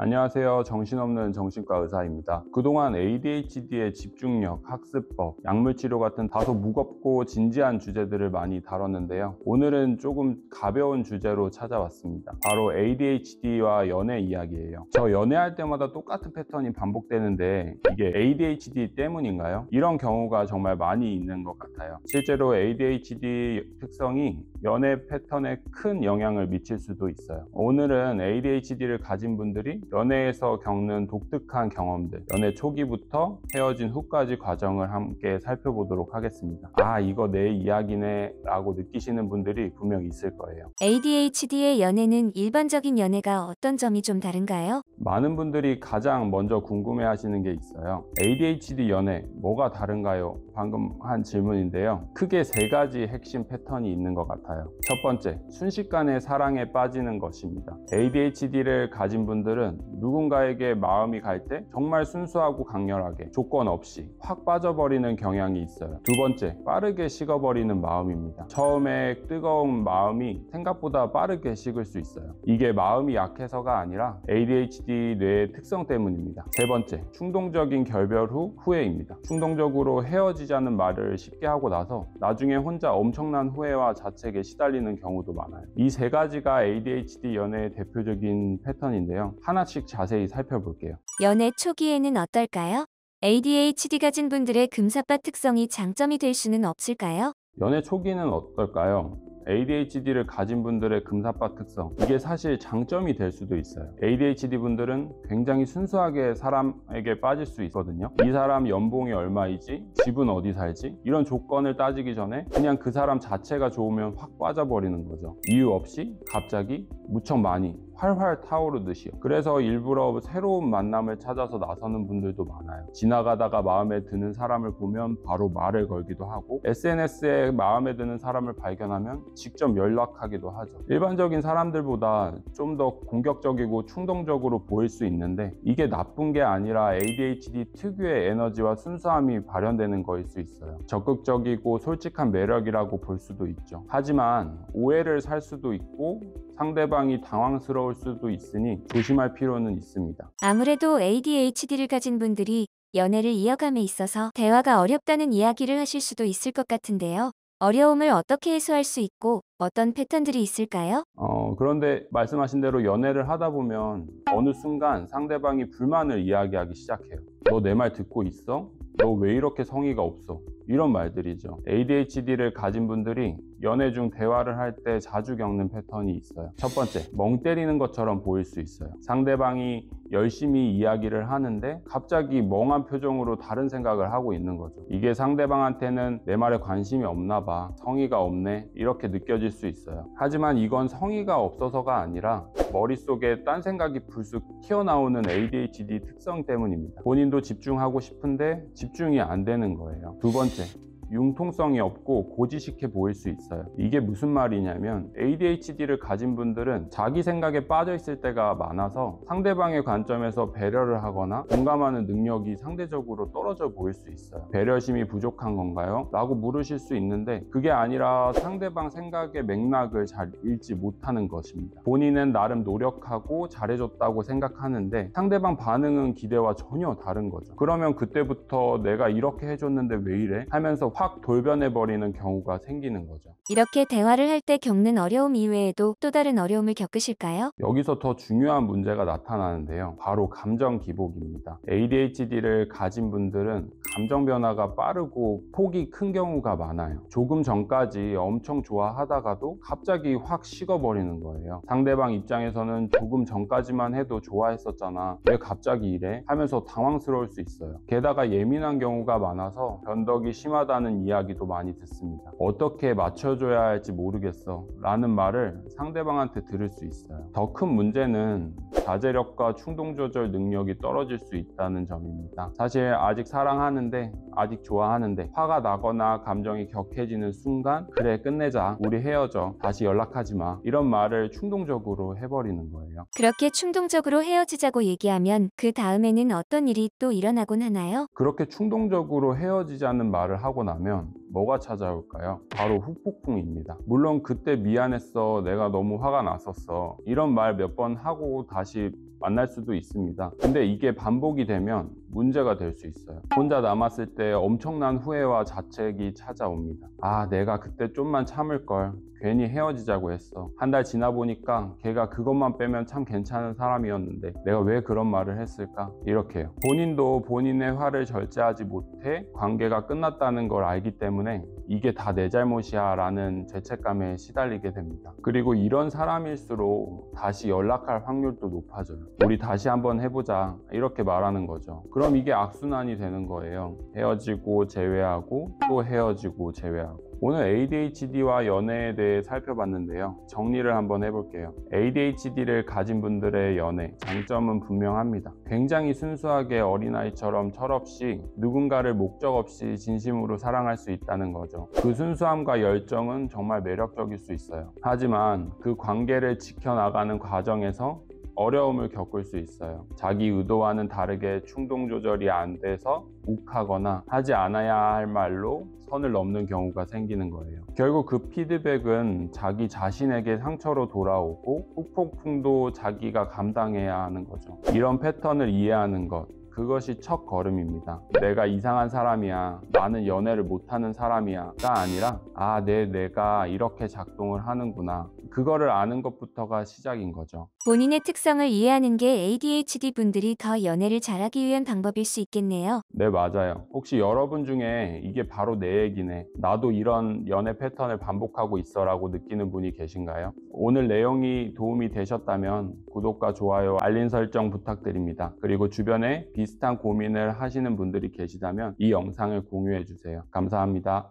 안녕하세요. 정신없는 정신과 의사입니다. 그동안 ADHD의 집중력, 학습법, 약물치료 같은 다소 무겁고 진지한 주제들을 많이 다뤘는데요. 오늘은 조금 가벼운 주제로 찾아왔습니다. 바로 ADHD와 연애 이야기예요. 저 연애할 때마다 똑같은 패턴이 반복되는데 이게 ADHD 때문인가요? 이런 경우가 정말 많이 있는 것 같아요. 실제로 ADHD 특성이 연애 패턴에 큰 영향을 미칠 수도 있어요. 오늘은 ADHD를 가진 분들이 연애에서 겪는 독특한 경험들, 연애 초기부터 헤어진 후까지 과정을 함께 살펴보도록 하겠습니다. 아, 이거 내 이야기네 라고 느끼시는 분들이 분명 있을 거예요. ADHD의 연애는 일반적인 연애가 어떤 점이 좀 다른가요? 많은 분들이 가장 먼저 궁금해 하시는 게 있어요. ADHD 연애 뭐가 다른가요? 방금 한 질문인데요. 크게 세 가지 핵심 패턴이 있는 것 같아요. 첫 번째, 순식간에 사랑에 빠지는 것입니다. ADHD를 가진 분들은 누군가에게 마음이 갈 때 정말 순수하고 강렬하게 조건 없이 확 빠져버리는 경향이 있어요. 두 번째, 빠르게 식어버리는 마음입니다. 처음에 뜨거운 마음이 생각보다 빠르게 식을 수 있어요. 이게 마음이 약해서가 아니라 ADHD 뇌의 특성 때문입니다. 세 번째, 충동적인 결별 후 후회입니다. 충동적으로 헤어지자는 말을 쉽게 하고 나서 나중에 혼자 엄청난 후회와 자책에 시달리는 경우도 많아요. 이 세 가지가 ADHD 연애의 대표적인 패턴인데요. 하나씩 자세히 살펴볼게요. 연애 초기에는 어떨까요? ADHD 가진 분들의 금사빠 특성이 장점이 될 수는 없을까요? 연애 초기는 어떨까요? ADHD를 가진 분들의 금사빠 특성, 이게 사실 장점이 될 수도 있어요. ADHD 분들은 굉장히 순수하게 사람에게 빠질 수 있거든요. 이 사람 연봉이 얼마이지? 집은 어디 살지? 이런 조건을 따지기 전에 그냥 그 사람 자체가 좋으면 확 빠져버리는 거죠. 이유 없이 갑자기 무척 많이 활활 타오르듯이요. 그래서 일부러 새로운 만남을 찾아서 나서는 분들도 많아요. 지나가다가 마음에 드는 사람을 보면 바로 말을 걸기도 하고, SNS에 마음에 드는 사람을 발견하면 직접 연락하기도 하죠. 일반적인 사람들보다 좀 더 공격적이고 충동적으로 보일 수 있는데, 이게 나쁜 게 아니라 ADHD 특유의 에너지와 순수함이 발현되는 거일 수 있어요. 적극적이고 솔직한 매력이라고 볼 수도 있죠. 하지만 오해를 살 수도 있고 상대방이 당황스러울 수도 있으니 조심할 필요는 있습니다. 아무래도 ADHD를 가진 분들이 연애를 이어감에 있어서 대화가 어렵다는 이야기를 하실 수도 있을 것 같은데요. 어려움을 어떻게 해소할 수 있고 어떤 패턴들이 있을까요? 그런데 말씀하신 대로 연애를 하다 보면 어느 순간 상대방이 불만을 이야기하기 시작해요. 너 내 말 듣고 있어? 너 왜 이렇게 성의가 없어? 이런 말들이죠. ADHD를 가진 분들이 연애 중 대화를 할 때 자주 겪는 패턴이 있어요. 첫 번째, 멍 때리는 것처럼 보일 수 있어요. 상대방이 열심히 이야기를 하는데 갑자기 멍한 표정으로 다른 생각을 하고 있는 거죠. 이게 상대방한테는 내 말에 관심이 없나 봐, 성의가 없네, 이렇게 느껴질 수 있어요. 하지만 이건 성의가 없어서가 아니라 머릿속에 딴 생각이 불쑥 튀어나오는 ADHD 특성 때문입니다. 본인도 집중하고 싶은데 집중이 안 되는 거예요. 두 번째, 융통성이 없고 고지식해 보일 수 있어요. 이게 무슨 말이냐면, ADHD를 가진 분들은 자기 생각에 빠져 있을 때가 많아서 상대방의 관점에서 배려를 하거나 공감하는 능력이 상대적으로 떨어져 보일 수 있어요. 배려심이 부족한 건가요? 라고 물으실 수 있는데, 그게 아니라 상대방 생각의 맥락을 잘 읽지 못하는 것입니다. 본인은 나름 노력하고 잘해줬다고 생각하는데 상대방 반응은 기대와 전혀 다른 거죠. 그러면 그때부터 내가 이렇게 해줬는데 왜 이래? 하면서 확 돌변해버리는 경우가 생기는 거죠. 이렇게 대화를 할 때 겪는 어려움 이외에도 또 다른 어려움을 겪으실까요? 여기서 더 중요한 문제가 나타나는데요. 바로 감정 기복입니다. ADHD를 가진 분들은 감정 변화가 빠르고 폭이 큰 경우가 많아요. 조금 전까지 엄청 좋아하다가도 갑자기 확 식어버리는 거예요. 상대방 입장에서는 조금 전까지만 해도 좋아했었잖아, 왜 갑자기 이래? 하면서 당황스러울 수 있어요. 게다가 예민한 경우가 많아서 변덕이 심하다는 이야기도 많이 듣습니다. 어떻게 맞춰줘야 할지 모르겠어 라는 말을 상대방한테 들을 수 있어요. 더 큰 문제는 자제력과 충동 조절 능력이 떨어질 수 있다는 점입니다. 사실 아직 사랑하는데, 아직 좋아하는데 화가 나거나 감정이 격해지는 순간, 그래 끝내자, 우리 헤어져, 다시 연락하지 마, 이런 말을 충동적으로 해버리는 거예요. 그렇게 충동적으로 헤어지자고 얘기하면 그 다음에는 어떤 일이 또 일어나곤 하나요? 그렇게 충동적으로 헤어지자는 말을 하고 나면 뭐가 찾아올까요? 바로 후폭풍입니다. 물론 그때 미안했어, 내가 너무 화가 났었어, 이런 말 몇 번 하고 다시 만날 수도 있습니다. 근데 이게 반복이 되면 문제가 될 수 있어요. 혼자 남았을 때 엄청난 후회와 자책이 찾아옵니다. 아, 내가 그때 좀만 참을 걸. 괜히 헤어지자고 했어. 한 달 지나 보니까 걔가 그것만 빼면 참 괜찮은 사람이었는데 내가 왜 그런 말을 했을까? 이렇게요. 본인도 본인의 화를 절제하지 못해 관계가 끝났다는 걸 알기 때문에 이게 다 내 잘못이야 라는 죄책감에 시달리게 됩니다. 그리고 이런 사람일수록 다시 연락할 확률도 높아져요. 우리 다시 한번 해보자 이렇게 말하는 거죠. 그럼 이게 악순환이 되는 거예요. 헤어지고 재회하고 또 헤어지고 재회하고. 오늘 ADHD와 연애에 대해 살펴봤는데요. 정리를 한번 해볼게요. ADHD를 가진 분들의 연애, 장점은 분명합니다. 굉장히 순수하게 어린아이처럼 철없이 누군가를 목적 없이 진심으로 사랑할 수 있다는 거죠. 그 순수함과 열정은 정말 매력적일 수 있어요. 하지만 그 관계를 지켜나가는 과정에서 어려움을 겪을 수 있어요. 자기 의도와는 다르게 충동 조절이 안 돼서 욱하거나 하지 않아야 할 말로 선을 넘는 경우가 생기는 거예요. 결국 그 피드백은 자기 자신에게 상처로 돌아오고 후폭풍도 자기가 감당해야 하는 거죠. 이런 패턴을 이해하는 것, 그것이 첫 걸음입니다. 내가 이상한 사람이야, 나는 연애를 못하는 사람이야 가 아니라 내가 이렇게 작동을 하는구나, 그거를 아는 것부터가 시작인 거죠. 본인의 특성을 이해하는 게 ADHD 분들이 더 연애를 잘하기 위한 방법일 수 있겠네요. 네, 맞아요. 혹시 여러분 중에 이게 바로 내 얘기네, 나도 이런 연애 패턴을 반복하고 있어 라고 느끼는 분이 계신가요? 오늘 내용이 도움이 되셨다면 구독과 좋아요, 알림 설정 부탁드립니다. 그리고 주변에 비슷한 고민을 하시는 분들이 계시다면 이 영상을 공유해 주세요. 감사합니다.